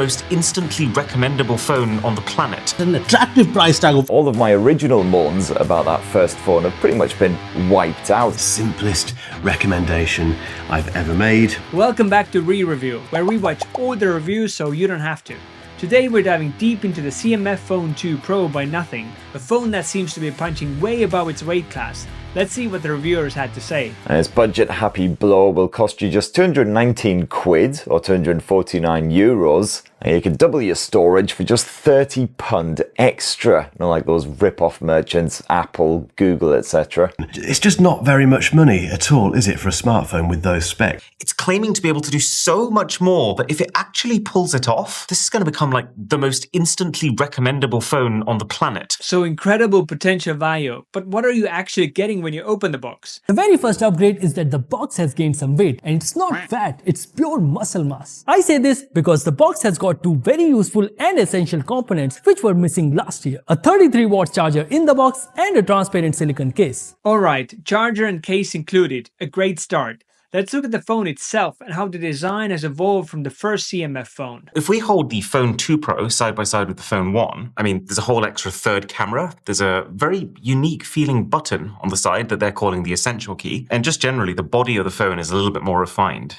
most instantly recommendable phone on the planet. An attractive price tag of all of my original mourns about that first phone have pretty much been wiped out. Simplest recommendation I've ever made. Welcome back to Re-Review, where we watch all the reviews so you don't have to. Today we're diving deep into the CMF Phone 2 Pro by Nothing, a phone that seems to be punching way above its weight class. Let's see what the reviewers had to say. And its budget-happy blow will cost you just 219 quid or 249 euros. And you can double your storage for just £30 extra. Not like those rip-off merchants, Apple, Google, etc. It's just not very much money at all, is it, for a smartphone with those specs? It's claiming to be able to do so much more, but if it actually pulls it off, this is going to become like the most instantly recommendable phone on the planet. So incredible potential value, but what are you actually getting when you open the box? The very first upgrade is that the box has gained some weight, and it's not fat, it's pure muscle mass. I say this because the box has got two very useful and essential components which were missing last year. A 33-watt charger in the box and a transparent silicone case. Alright, charger and case included, a great start. Let's look at the phone itself and how the design has evolved from the first CMF phone. If we hold the Phone 2 Pro side by side with the Phone 1, I mean, there's a whole extra third camera. There's a very unique feeling button on the side that they're calling the Essential key. And just generally, the body of the phone is a little bit more refined.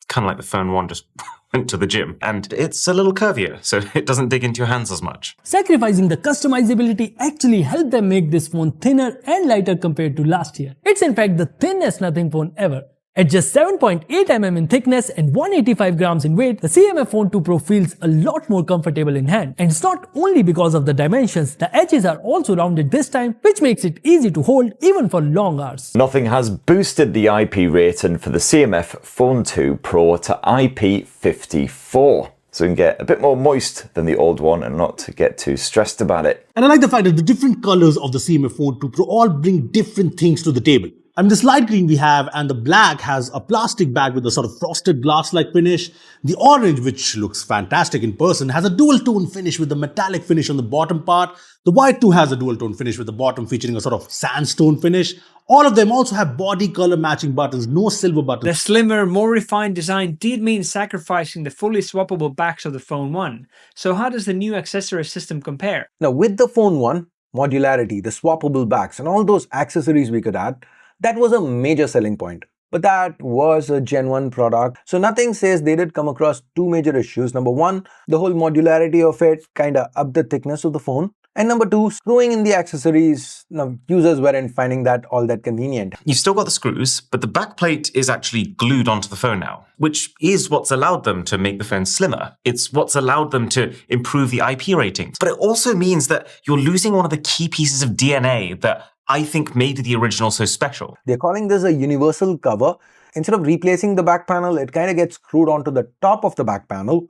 Kind of like the Phone 1 just went to the gym. And it's a little curvier, so it doesn't dig into your hands as much. Sacrificing the customizability actually helped them make this phone thinner and lighter compared to last year. It's in fact the thinnest Nothing phone ever. At just 7.8 mm in thickness and 185 grams in weight, the CMF Phone 2 Pro feels a lot more comfortable in hand. And it's not only because of the dimensions, the edges are also rounded this time, which makes it easy to hold even for long hours. Nothing has boosted the IP rating for the CMF Phone 2 Pro to IP54. So you can get a bit more moist than the old one and not get too stressed about it. And I like the fact that the different colors of the CMF Phone 2 Pro all bring different things to the table. I mean, this light green we have, and the black has a plastic bag with a sort of frosted glass-like finish. The orange, which looks fantastic in person, has a dual-tone finish with a metallic finish on the bottom part. The white too has a dual-tone finish with the bottom featuring a sort of sandstone finish. All of them also have body color matching buttons, no silver buttons. The slimmer, more refined design did mean sacrificing the fully swappable backs of the Phone 1. So how does the new accessory system compare? Now with the Phone 1, modularity, the swappable backs and all those accessories we could add, that was a major selling point. But that was a Gen 1 product. So Nothing says they did come across two major issues. Number one, the whole modularity of it kinda upped the thickness of the phone. And number two, screwing in the accessories, users weren't finding that all that convenient. You've still got the screws, but the backplate is actually glued onto the phone now, which is what's allowed them to make the phone slimmer. It's what's allowed them to improve the IP ratings. But it also means that you're losing one of the key pieces of DNA that I think made the original so special. They're calling this a universal cover. Instead of replacing the back panel, it kind of gets screwed onto the top of the back panel.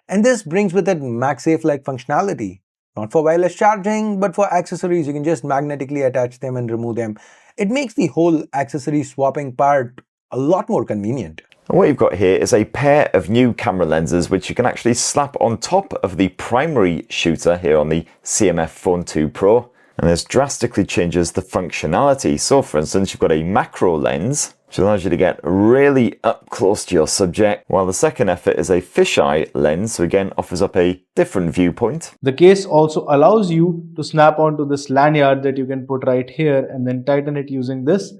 And this brings with it MagSafe-like functionality. Not for wireless charging, but for accessories. You can just magnetically attach them and remove them. It makes the whole accessory swapping part a lot more convenient. And what you've got here is a pair of new camera lenses which you can actually slap on top of the primary shooter here on the CMF Phone 2 Pro. And this drastically changes the functionality. So for instance, you've got a macro lens, which allows you to get really up close to your subject, while the second effort is a fisheye lens, so again offers up a different viewpoint. The case also allows you to snap onto this lanyard that you can put right here and then tighten it using this.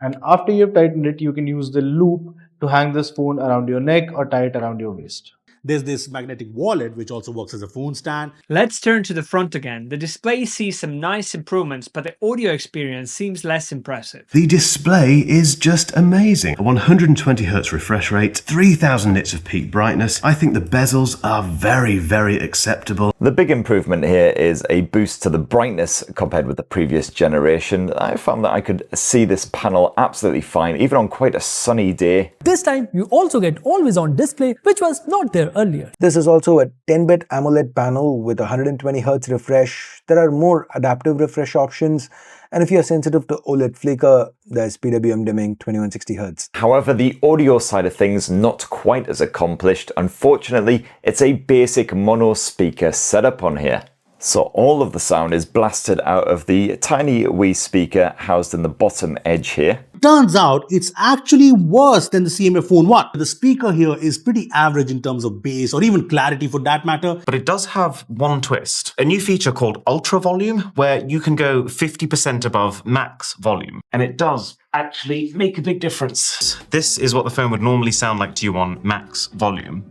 And after you've tightened it, you can use the loop to hang this phone around your neck or tie it around your waist. There's this magnetic wallet, which also works as a phone stand. Let's turn to the front again. The display sees some nice improvements, but the audio experience seems less impressive. The display is just amazing. A 120Hz refresh rate, 3000 nits of peak brightness. I think the bezels are very, very acceptable. The big improvement here is a boost to the brightness compared with the previous generation. I found that I could see this panel absolutely fine, even on quite a sunny day. This time, you also get always-on display, which was not there earlier. This is also a 10-bit AMOLED panel with 120Hz refresh. There are more adaptive refresh options. And if you're sensitive to OLED flicker, there's PWM dimming 2160Hz. However, the audio side of things not quite as accomplished. Unfortunately, it's a basic mono speaker setup on here. So all of the sound is blasted out of the tiny wee speaker housed in the bottom edge here. turns out it's actually worse than the CMF Phone 1. The speaker here is pretty average in terms of bass or even clarity for that matter. But it does have one twist. A new feature called Ultra Volume, where you can go 50% above max volume. And it does actually make a big difference. This is what the phone would normally sound like to you on max volume.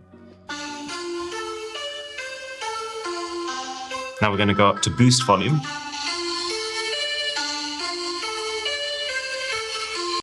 Now we're going to go up to boost volume.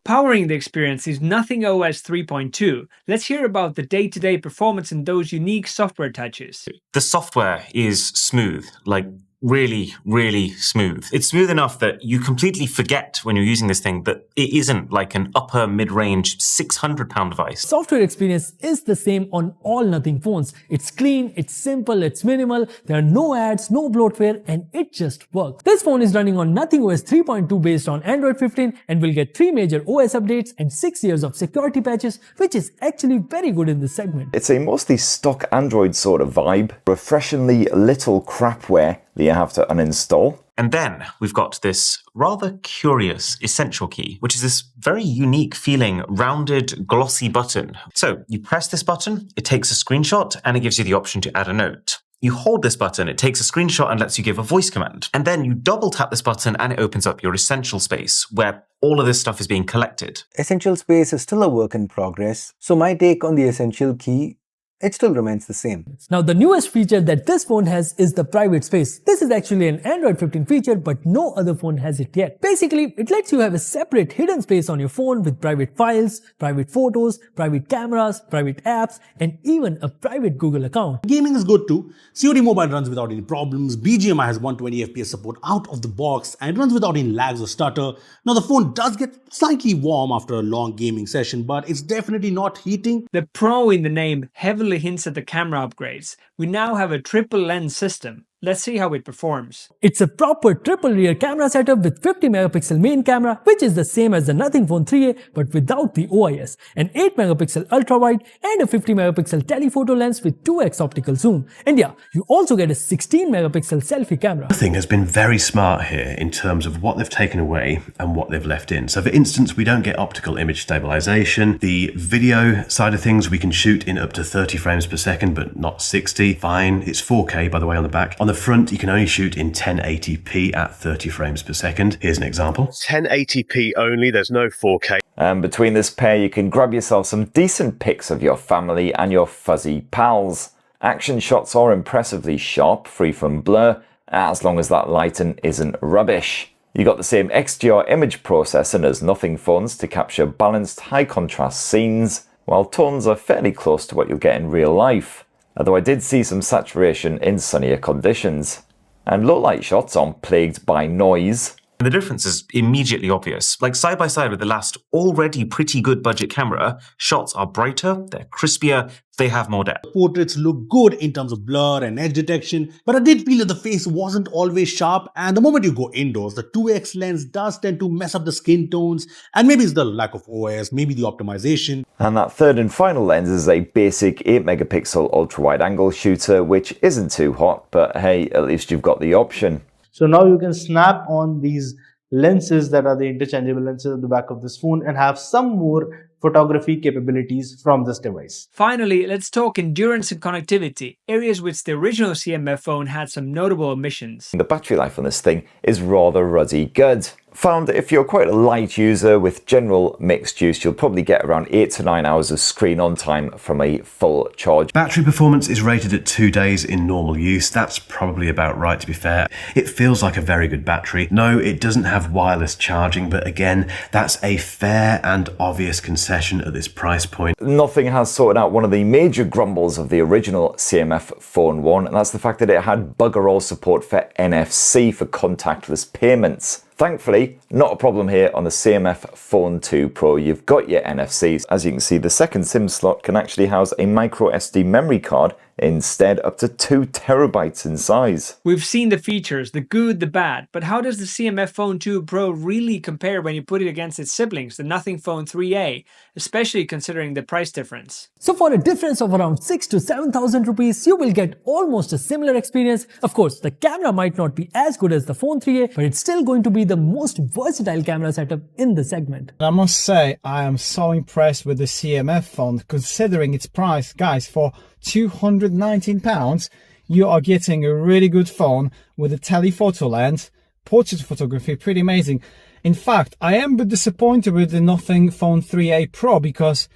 Powering the experience is Nothing OS 3.2. Let's hear about the day-to-day performance and those unique software touches. The software is smooth, like really, really smooth. It's smooth enough that you completely forget when you're using this thing that it isn't like an upper mid-range £600 device. Software experience is the same on all Nothing phones. It's clean, it's simple, it's minimal, there are no ads, no bloatware, and it just works. This phone is running on Nothing OS 3.2 based on Android 15 and will get 3 major OS updates and 6 years of security patches, which is actually very good in this segment. It's a mostly stock Android sort of vibe, refreshingly little crapware that you have to uninstall. And then we've got this rather curious essential key, which is this very unique feeling rounded glossy button. So you press this button, it takes a screenshot and it gives you the option to add a note. You hold this button, it takes a screenshot and lets you give a voice command. And then you double tap this button and it opens up your essential space where all of this stuff is being collected. Essential space is still a work in progress, so my take on the essential key, it still remains the same. Now the newest feature that this phone has is the private space. This is actually an Android 15 feature, but no other phone has it yet. Basically, it lets you have a separate hidden space on your phone with private files, private photos, private cameras, private apps, and even a private Google account. Gaming is good too. COD Mobile runs without any problems. BGMI has 120 FPS support out of the box and runs without any lags or stutter. Now the phone does get slightly warm after a long gaming session, but it's definitely not heating. The Pro in the name heavily hints at the camera upgrades. We now have a triple lens system. Let's see how it performs. It's a proper triple rear camera setup with 50 megapixel main camera, which is the same as the Nothing Phone 3A but without the OIS, an 8 megapixel ultra wide and a 50 megapixel telephoto lens with 2x optical zoom. And yeah, you also get a 16 megapixel selfie camera. Nothing has been very smart here in terms of what they've taken away and what they've left in. So for instance, we don't get optical image stabilization. The video side of things we can shoot in up to 30 frames per second but not 60. Fine, it's 4K by the way on the back. On the front, you can only shoot in 1080p at 30 frames per second. Here's an example. 1080p only, there's no 4K. And between this pair, you can grab yourself some decent pics of your family and your fuzzy pals. Action shots are impressively sharp, free from blur, as long as that lighting isn't rubbish. You got the same XDR image processing as Nothing phones to capture balanced, high contrast scenes, while tones are fairly close to what you'll get in real life. Although I did see some saturation in sunnier conditions. And low light shots aren't plagued by noise. And the difference is immediately obvious. Like side by side with the last already pretty good budget camera, shots are brighter, they're crispier, they have more depth. Portraits look good in terms of blur and edge detection, but I did feel that the face wasn't always sharp, and the moment you go indoors, the 2x lens does tend to mess up the skin tones, and maybe it's the lack of OIS, maybe the optimization. And that third and final lens is a basic 8 megapixel ultra wide angle shooter, which isn't too hot, but hey, at least you've got the option. So now you can snap on these lenses that are the interchangeable lenses at the back of this phone and have some more photography capabilities from this device. Finally, let's talk endurance and connectivity, areas which the original CMF phone had some notable omissions. The battery life on this thing is rather ruddy good. Found that if you're quite a light user with general mixed use, you'll probably get around 8 to 9 hours of screen on time from a full charge. Battery performance is rated at 2 days in normal use. That's probably about right, to be fair. It feels like a very good battery. No, it doesn't have wireless charging, but again, that's a fair and obvious concession at this price point. Nothing has sorted out one of the major grumbles of the original CMF Phone 1, and that's the fact that it had bugger all support for NFC for contactless payments. Thankfully, not a problem here on the CMF Phone 2 Pro. You've got your NFCs. As you can see, the second SIM slot can actually house a MicroSD memory card instead up to 2 terabytes in size. We've seen the features, the good, the bad, but how does the CMF Phone 2 Pro really compare when you put it against its siblings, the Nothing Phone 3A, especially considering the price difference? So for a difference of around 6,000 to 7,000 rupees, you will get almost a similar experience. Of course, the camera might not be as good as the Phone 3A, but it's still going to be the most versatile camera setup in the segment. I must say, I am so impressed with the CMF phone, considering its price. Guys, for £219, you are getting a really good phone with a telephoto lens, portrait photography, pretty amazing. In fact, I am a bit disappointed with the Nothing Phone 3A Pro because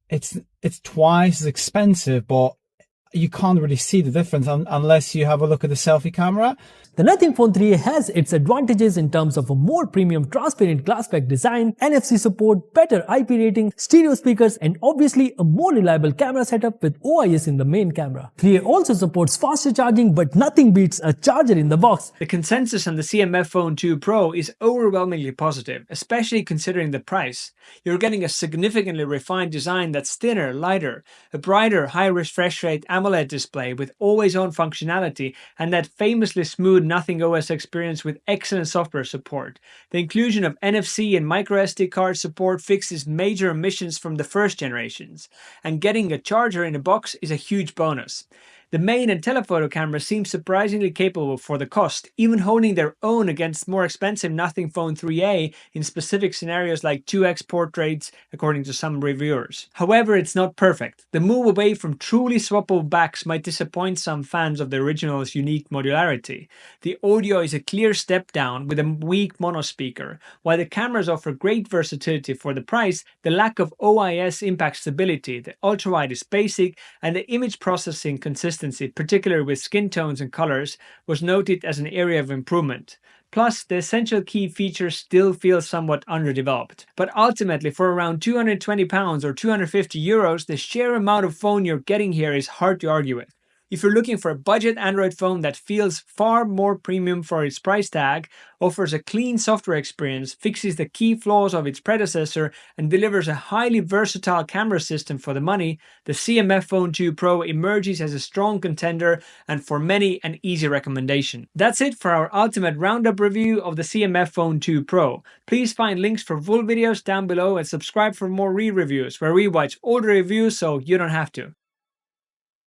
it's twice as expensive, but you can't really see the difference unless you have a look at the selfie camera. The Nothing Phone 3A has its advantages in terms of a more premium transparent glass back design, NFC support, better IP rating, stereo speakers, and obviously a more reliable camera setup with OIS in the main camera. 3A also supports faster charging, but nothing beats a charger in the box. The consensus on the CMF Phone 2 Pro is overwhelmingly positive, especially considering the price. You're getting a significantly refined design that's thinner, lighter, a brighter, high refresh rate AMOLED display with always-on functionality, and that famously smooth Nothing OS experience with excellent software support. The inclusion of NFC and MicroSD card support fixes major omissions from the first generations, and getting a charger in a box is a huge bonus. The main and telephoto camera seem surprisingly capable for the cost, even holding their own against more expensive Nothing Phone 3A in specific scenarios like 2x portraits, according to some reviewers. However, it's not perfect. The move away from truly swappable backs might disappoint some fans of the original's unique modularity. The audio is a clear step down with a weak mono speaker. While the cameras offer great versatility for the price, the lack of OIS impacts stability, the ultrawide is basic, and the image processing consistency, particularly with skin tones and colors, was noted as an area of improvement. Plus, the essential key features still feel somewhat underdeveloped. But ultimately, for around £220 or €250, the sheer amount of phone you're getting here is hard to argue with. If you're looking for a budget Android phone that feels far more premium for its price tag, offers a clean software experience, fixes the key flaws of its predecessor, and delivers a highly versatile camera system for the money, the CMF Phone 2 Pro emerges as a strong contender and for many an easy recommendation. That's it for our ultimate roundup review of the CMF Phone 2 Pro. Please find links for full videos down below and subscribe for more re-reviews where we watch older reviews so you don't have to.